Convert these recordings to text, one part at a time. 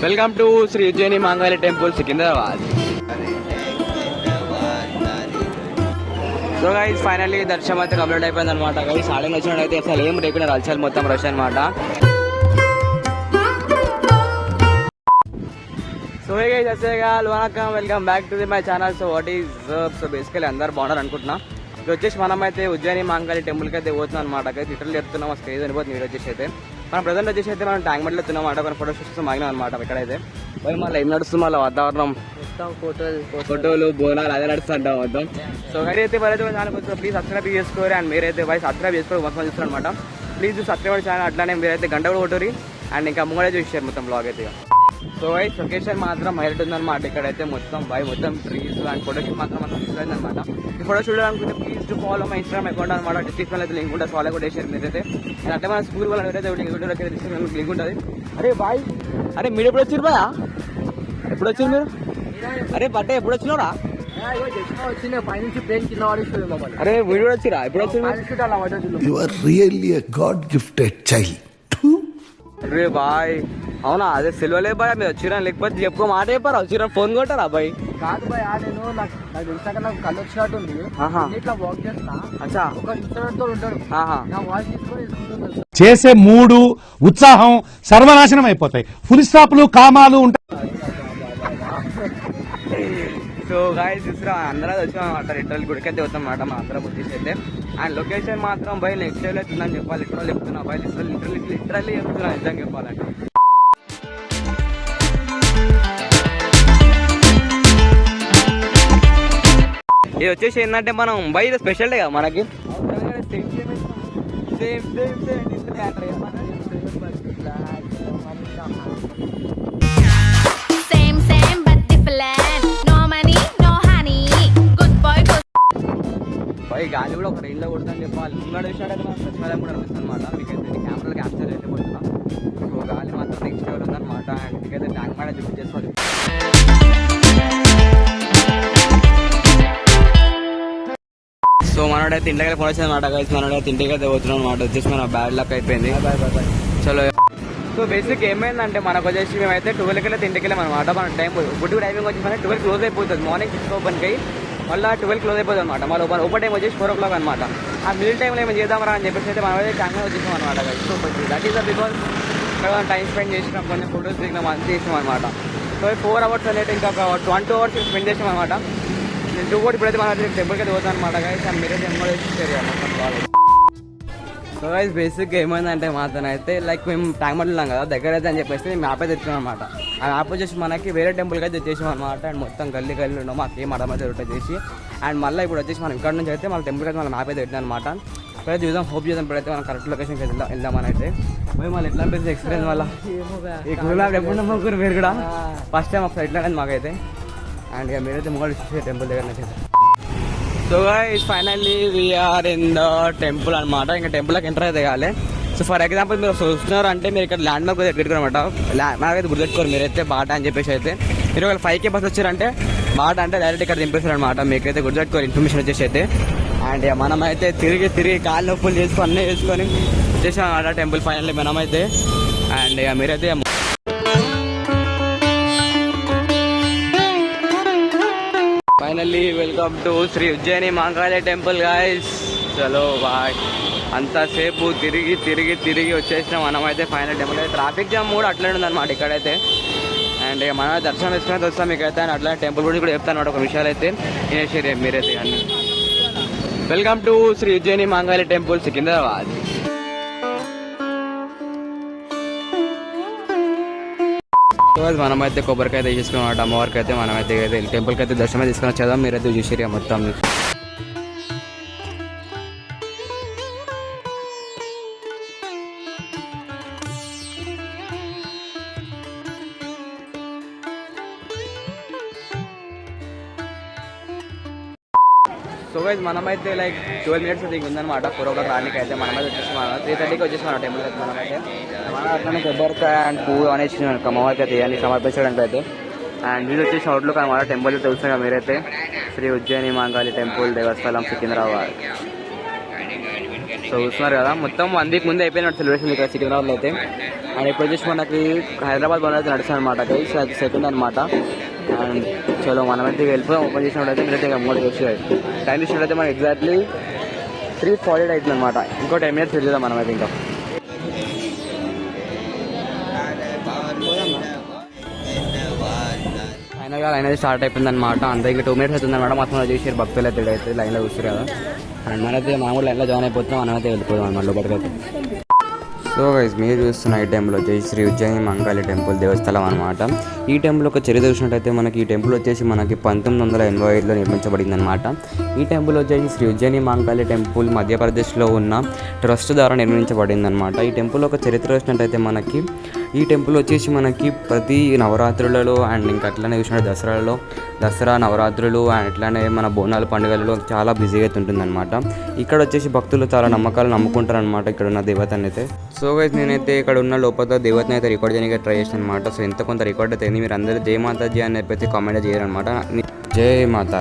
Welcome to Sri Ujjaini Mahankali temple Secunderabad. So guys finally దర్శనం అయితే complete అయిపోయింది అనమాట. గైస్ ఆడియన్ వచ్చినట్టయితే అసలు ఏం లేకుండా రల్చాలి మొత్తం రష్ అనమాట. సో హే గైస్ అసేగాల్ వనకం, welcome back to my channel. So what is so basically అందరు బాగున్నారు అనుకుంటున్నా. ఇక్కడ వచ్చేసి మనమైతే ఉజ్జయిని మాంగాలి టెంపుల్కి అయితే పోతున్నాం అనమాట. అయితే ఇటర్లు చెప్తున్నాం స్క్రీన్ అనిపోతుంది. మీరు వచ్చేసి అయితే మనం ప్రజెంట్ వచ్చేసి అయితే మనం ట్యాంక్ బండ్లో తిన్నాం అనమాట. కొన్ని ఫోటో షూట్స్ మాగినాం అనమాట. ఇక్కడైతే పోయి మళ్ళీ ఏం నడుస్తుంది మళ్ళీ వాతావరణం ఫోటోలు బోనాలు అదే నడుస్తుంటాం మొత్తం. సో అయితే అయితే ఛానల్ ప్లీజ్ సబ్స్క్రైబ్ చేసుకోరు. అండ్ మీరైతే బాయ్ సబ్స్క్రైబ్ చేసుకోరు మొత్తం చూస్తారు అనమాట. ప్లీజ్ సబ్స్క్రైబ్ ఛానల్ అట్లానే మీరైతే గంట కూడా కొట్టరు. అండ్ ఇంకా ముంగడే చూసారు మొత్తం బ్లాగ్ అయితే. సో వైస్ లొకేషన్ మాత్రం హైలైట్ ఉందన్నమాట. ఇక్కడైతే మొత్తం మొత్తం ట్రీస్ అండ్ ఫోటోషూట్ మాత్రం ఇష్టం అనమాట. ఈ ఫోటో చూడాలనుకుంటే please to follow my Instagram account అనమాట. డిస్క్రిప్షన్ అయితే లింక్ ఉంటుంది, ఫాలో కూడా చేశారు మీరైతే. అండ్ అంటే మన స్కూల్ వాళ్ళ ఎవరైతే డిస్క్రిప్షన్ లింక్ ఉంటుంది. అరే బాయ్, అరే మీరు ఎప్పుడు వచ్చారు బాయ్? ఎప్పుడు వచ్చారు మీరు? అరే బట్టే ఎప్పుడు వచ్చినారా? అరే మీరు కూడా వచ్చిరా? ఎప్పుడు వచ్చారు? You are really a God gifted child. అరే బాయ్ అవునా? అదే సెలవులే బాయ్ మీరు వచ్చిరా, లేకపోతే చెప్పు మాట చెప్పారా? వచ్చిరా ఫోన్ కొట్టారా బాయ్? కాదు బాయ్, నేను నాకు తెలిసాక నాకు కళ్ళు వచ్చినట్టుంది. ఇట్లా వాక్ చేస్తా, ఒక ఇన్స్ట్రుమెంట్ తో ఉంటాడు, నా వాయిస్ తీసుకొని చేసే మూడు ఉత్సాహం సర్వనాశనం అయిపోతాయి. ఫుల్ స్టాప్లు కామాలు ఉంటాయి. సో గాయస్ చూసిరా అందరూ వచ్చాం అనమాట. లిటరల్ గుడికైతే వస్తాం అనమాట మా అందరం వచ్చేసి అయితే. అండ్ లొకేషన్ మాత్రం బై నెక్స్ట్ లెవెల్ అవుతుందని చెప్పాలి. లిటరల్ చెప్తున్నా బై లిటరల్లీ చెప్తున్నా నిజంగా చెప్పాలంటే. ఇది వచ్చేసి ఏంటంటే మనం బై ఇది స్పెషల్ డే కదా మనకి. బై గాలి కూడా ఒక రేంజ్లో కొడుతుందని చెప్పాలి. ముంగడ విషయాలు మనం స్వచ్ఛమైన కూడా అనిపిస్తుంది అనమాట. మీకైతే కెమెరాలో క్యాప్చర్ అయితే పోతున్నా. సో గాలి మాత్రం నెక్స్ట్ లెవెల్ ఉందన్నమాట. అండ్ మీకైతే ట్యాంక్ మ్యాడ చూపించేసుకోవాలి. సో మనోడైతే ఇంటికి ఫోన్ వచ్చింది అనమాట. కలిసి మనోడైతే ఇంటికి అయితే పోతున్నాం అనమాట. వచ్చేసి మన బ్యాడ్ లక్ అయిపోయింది. చలో సో బేసిక్ ఏమైందంటే మనకు వచ్చేసి మేమైతే 12కి వెళ్ళి ఇంటికి వెళ్ళాం అనమాట. మన టైం గుడ్డు టైమింగ్ వచ్చేసి మన 12 క్లోజ్ అయిపోతుంది. మార్నింగ్ 6 ఓపెన్కి మళ్ళీ 12 క్లోజ్ అయిపోతుంది అనమాట. మళ్ళీ ఓపెన్ టైం వచ్చేసి 4 o'clock అనమాట. ఆ మిడిల్ టైంలో ఏమైనా చేద్దామరా అని చెప్పేసి అయితే మనమైతే ట్యాంక్ వచ్చేసాం అనమాట. సో దట్ ఈస్ బికాస్ ఇక్కడ టైం స్పెండ్ చేసినాం, కొంచెం ఫోటోస్ దిగినాం, అంత చేసినాం అనమాట. సో 4 hours అనేది ఇంకా 20 hours స్పెండ్ చేసాం అనమాట. నేను కూడా ఇప్పుడైతే మన టెంపుల్కి అయితే పోతాను అనమాట. గైస్ మీరైతే మొత్తం. సో గైస్ బేసిక్గా ఏమైందంటే మాత్రం అయితే లైక్ మేము ట్యాంక్ బండ్ ఉన్నాం కదా దగ్గర అయితే అని చెప్పేసి మేము మ్యాప్ అయితే తెచ్చాం అనమాట. ఆ మ్యాప్ వచ్చేసి మనకి వేరే టెంపుల్కి అయితే తెచ్చేసాం అనమాట. అండ్ మొత్తం గల్లీ ఉన్నాం, మాకు ఏం అడమైతే రొటేట్ చేసి. అండ్ మళ్ళీ ఇప్పుడు వచ్చేసి మనం ఇక్కడ నుంచి అయితే మన టెంపుల్కి అయితే మన మ్యాప్ అయితే పెట్టినాం అనమాట. ఇప్పుడైతే చూద్దాం, హోప్ చేద్దాం ఇప్పుడైతే మనం కరెక్ట్ లొకేషన్కి వెళ్దామని అయితే. మళ్ళీ ఎట్లా అనిపిస్తుంది ఎక్స్పీరియన్స్ వల్ల ఈ గురువులా ఎప్పుడు ముగ్గురు మీరు కూడా ఫస్ట్ టైం ఒకసారి ఎట్లా మాకైతే. అండ్ ఇక మీరైతే మొగలు చూసే టెంపుల్ దగ్గర నుంచి. So guys finally we're in the temple అనమాట. ఇంకా టెంపుల్కి ఎంటర్ అయితే కావాలి. సో ఫర్ ఎగ్జాంపుల్ మీరు చూస్తున్నారు అంటే మీరు ఇక్కడ ల్యాండ్ మార్క్ అయితే పెట్టుకోరమాట. మ్యాప్ అయితే గుర్తుపెట్టుకోరు మీరైతే బాటా అని చెప్పేసి అయితే. మీరు ఒక 5K బస్ వచ్చారంటే బాటా అంటే డైరెక్ట్ ఇక్కడ దింపేస్తారు అనమాట. మీకైతే గుర్తుపెట్టుకోరు ఇన్ఫర్మేషన్ వచ్చేసి అయితే. అండ్ మనం అయితే తిరిగి కాళ్ళు నొప్పులు చేసుకొని అన్నీ చేసుకొని వచ్చేసాం అనమాట టెంపుల్ ఫైనల్లీ మనమైతే. అండ్ ఇక మీరైతే finally welcome to Sri Ujjaini Mahankali temple guys. చలో బాయ్. అంతసేపు తిరిగి వచ్చేసినాం మనమైతే ఫైనల్ టెంపుల్ అయితే. ట్రాఫిక్ జామ్ కూడా అట్లనే ఉందన్నమాట ఇక్కడైతే. అండ్ ఇక మన దర్శనం వేసుకుని వస్తాం మీకైతే. అండ్ అట్లా టెంపుల్ గురించి కూడా చెప్తాను అనమాట ఒక విషయాలు అయితే. నేనే మీరైతే అన్నీ. Welcome to Sri Ujjaini Mahankali temple Secunderabad. మనమైతే కొబ్బరికాయ అయితే తీసుకున్నమాట అమ్మవారికి అయితే. మనమైతే టెంపుల్కి అయితే దర్శనం తీసుకుని వచ్చేద్దాం. మీరైతే చూసిరా మొత్తం. సో గైస్ మనమైతే లైక్ 12 minutes అయితే ఉందన్నమాట 4 o'clock రానికి అయితే. మనమైతే వచ్చేసి 3:30కి వచ్చేసిన టెంపుల్ అయితే. మనమైతే మన అట్లనే కొబ్బరికాయ అండ్ పువ్వు అనేసి అమ్మవారికి అయితే ఇవన్నీ సమర్పించడానికి అయితే. అండ్ వీళ్ళు వచ్చేసి అవుట్లుక్ అనమాట. టెంపుల్ తెలుసు మీరైతే శ్రీ ఉజ్జయిని మాంగాలి టెంపుల్ దేవస్థలం సికింద్రాబాద్. సో చూస్తున్నారు కదా మొత్తం 1 వీక్ ముందే అయిపోయినట్టు సెలబ్రేషన్ ఇక్కడ సికింద్రాబాద్లో అయితే. అండ్ ఇప్పుడు వచ్చేసి మనకి హైదరాబాద్ బండ్ అయితే నడుస్తుంది అనమాట గైస్, అది సెకండ్ అనమాట. అండ్ చలో మనమైతే వెళ్ళిపోయి ఓపెన్ చేసినట్టయితే మీరైతే అమౌంట్ వచ్చి టైం చూసినట్టయితే మనకి ఎగ్జాక్ట్లీ 3:40 అవుతుంది అనమాట. ఇంకో 10 minutes వెళ్ళేదాం మనమైతే ఇంకా. ఫైనల్గా లైన్ అయితే స్టార్ట్ అయిపోయింది అనమాట. అంతే ఇంకా 2 minutes అవుతుంది అనమాట. మొత్తం చేసారు భక్తులు అయితే లైన్లో చూస్తారు కదా. అండ్ మనైతే మనం కూడా లైన్లో జాయిన్ అయిపోతున్నాం, మనమైతే వెళ్ళిపోదాం అనమాట లోపలికి అయితే. సో గైస్ మీరు చూస్తున్న ఈ టెంపుల్ వచ్చేసి శ్రీ ఉజ్జయిని మహంకాళి టెంపుల్ దేవస్థలం అనమాట. ఈ టెంపుల్ ఒక చరిత్ర చూసినట్టయితే మనకి ఈ టెంపుల్ వచ్చేసి మనకి 1985లో నిర్మించబడింది అనమాట. ఈ టెంపుల్ వచ్చేసి శ్రీ ఉజ్జయిని మహంకాళి టెంపుల్ మధ్యప్రదేశ్లో ఉన్న ట్రస్ట్ ద్వారా నిర్మించబడింది అనమాట. ఈ టెంపుల్ ఒక చరిత్ర చూసినట్టయితే మనకి ఈ టెంపుల్ వచ్చేసి మనకి ప్రతి నవరాత్రులలో అండ్ ఇంకా అట్లనే చూసినట్టు దసరా నవరాత్రులు అండ్ అట్లానే మన బోనాల పండుగలలో చాలా బిజీగా అయితే ఉంటుందన్నమాట. ఇక్కడ వచ్చేసి భక్తులు చాలా నమ్ముకుంటారు అనమాట ఇక్కడ ఉన్న దేవతని అయితే. సో గైస్ నేనైతే ఇక్కడ ఉన్న లోపల దేవతని అయితే రికార్డ్ చేయడానికి ట్రై చేసాను అనమాట. సో ఎంత కొంత రికార్డ్ అయితే మీరు అందరూ జై మాతాజీ అని చెప్పి కామెంట్ చేయరనమాట. జై మాతా.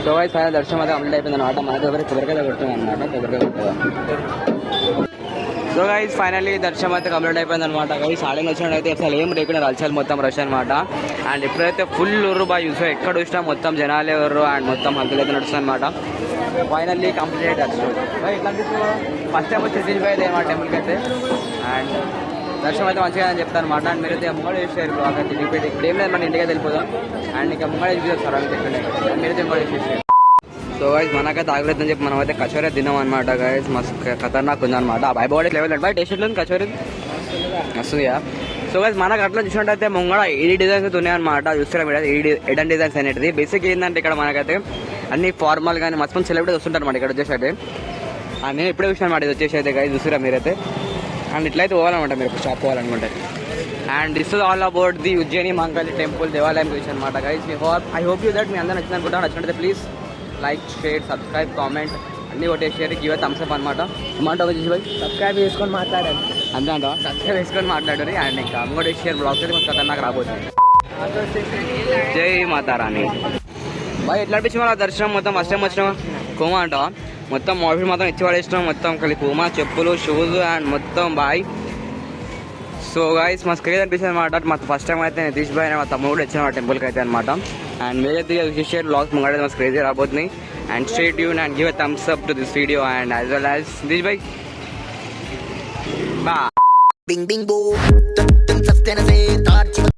సో గైస్ ఫైనల్ దర్శనం అయితే కంప్లీట్ అయిపోయింది అనమాట. మన దగ్గర కొబ్బరికాయ కొడుతుంది అనమాట. కొబ్బరికాయ కొట్టదా. సో గైస్ ఫైనల్లీ దర్శనం అయితే కంప్లీట్ అయిపోయింది అనమాట. గైస్ స్టార్టింగ్ వచ్చినట్టయితే అసలు ఏం లేకుండా రల్చాలి మొత్తం రష్ అనమాట. అండ్ ఎప్పుడైతే ఫుల్ ఊరు బాగా చూసా ఎక్కడ చూసినా మొత్తం జనాలు ఎవరు అండ్ మొత్తం హక్కులు అయితే నడుస్తుంది అనమాట. ఫైనల్లీ కంప్లీట్ దర్శనం ఇట్లా ఫస్ట్ టైం వచ్చి సిద్ధిపోయేది అనమాట టెంపుల్కి అయితే. అండ్ దర్శనం అయితే మంచిగా అని చెప్తాను అనమాట. అండ్ మీరైతే ముంగడ చేసారు బాగా తిరిగిపోయి ఇప్పుడు ఏం లేదు మన ఇంటికి వెళ్ళిపోదాం. అండ్ ఇంకా ముంగడ చూస్తారు అని చెప్పండి మీరైతే ముంగడ చేసేసారు. సో గైస్ మనకైతే ఆగలేదని చెప్పి మనం అయితే కచోరీ తిన్నాం అనమాట. గైస్ మస్తు ఖతర్నాక్ ఉందన్నమాట. బాడీ లెవెల్ అంటే టేస్ట్ ఎట్లా కచోరీ వస్తుందిగా. సో గైస్ మనకు అట్లా చూసినట్టయితే ముంగడ 8 డిజైన్స్ అయితే ఉన్నాయన్నమాట. చూస్తారా మీరు 8 డిజైన్స్ అనేది. బేసిక్ ఏంటంటే ఇక్కడ మనకైతే అన్ని ఫార్మల్ కానీ మస్తు సెలబ్రిటీస్ వస్తుంటారు అనమాట ఇక్కడ వచ్చేసి అయితే. అండ్ నేను ఇప్పుడే చూసాను అనమాట ఇది వచ్చేసి అయితే గైస్ చూస్తారా మీరైతే. అండ్ ఇట్లయితే పోవాలన్నమాట మీరు షాప్ పోవాలనుకుంటే. And this is all about the Ujjaini Mahankali temple దేవాలయం గురించి అనమాట guys. I hope you that మీ అందరూ నచ్చింది అనుకుంటా. నచ్చినట్లయితే please like share subscribe comment అన్నీ ఒకటే షేర్ గివ్ థమ్స్ అప్ అనమాట. ఏమంటావు వచ్చేసి బాయ్ సబ్స్క్రైబ్ చేసుకొని మాట్లాడండి అంతే అంటావా. సబ్స్క్రైబ్ చేసుకొని మాట్లాడారు. అండ్ ఇంకా ఇంకోటి షేర్ బ్లాగ్స్ అయితే కొంచెం నాకు రాబోతుంది. జై మాతారాణి. బాయ్ ఎట్లా అనిపించింది మన దర్శనం మొత్తం ఫస్ట్ టైం వచ్చినావా కోమా అంటావా. మొత్తం అవుట్ఫిట్ మొత్తం ఇచ్చి పడేసినాం మొత్తం కలిపి కోమా చెప్పులు షూస్ అండ్ మొత్తం బాయ్. సో గైస్ మా క్రేజ్ అనిపిస్తుంది అనమాట. మా ఫస్ట్ టైం అయితే నేను తీసిపోయిన మా తమ్ముడు కూడా వచ్చిన టెంపుల్కి అయితే అనమాట. అండ్ మీరైతే షేర్ బ్లాగ్స్ ముంగడైతే మా క్రేజీ రాబోతున్నాయి. And stay tune and give a Thums up to this video and as well as this by బా.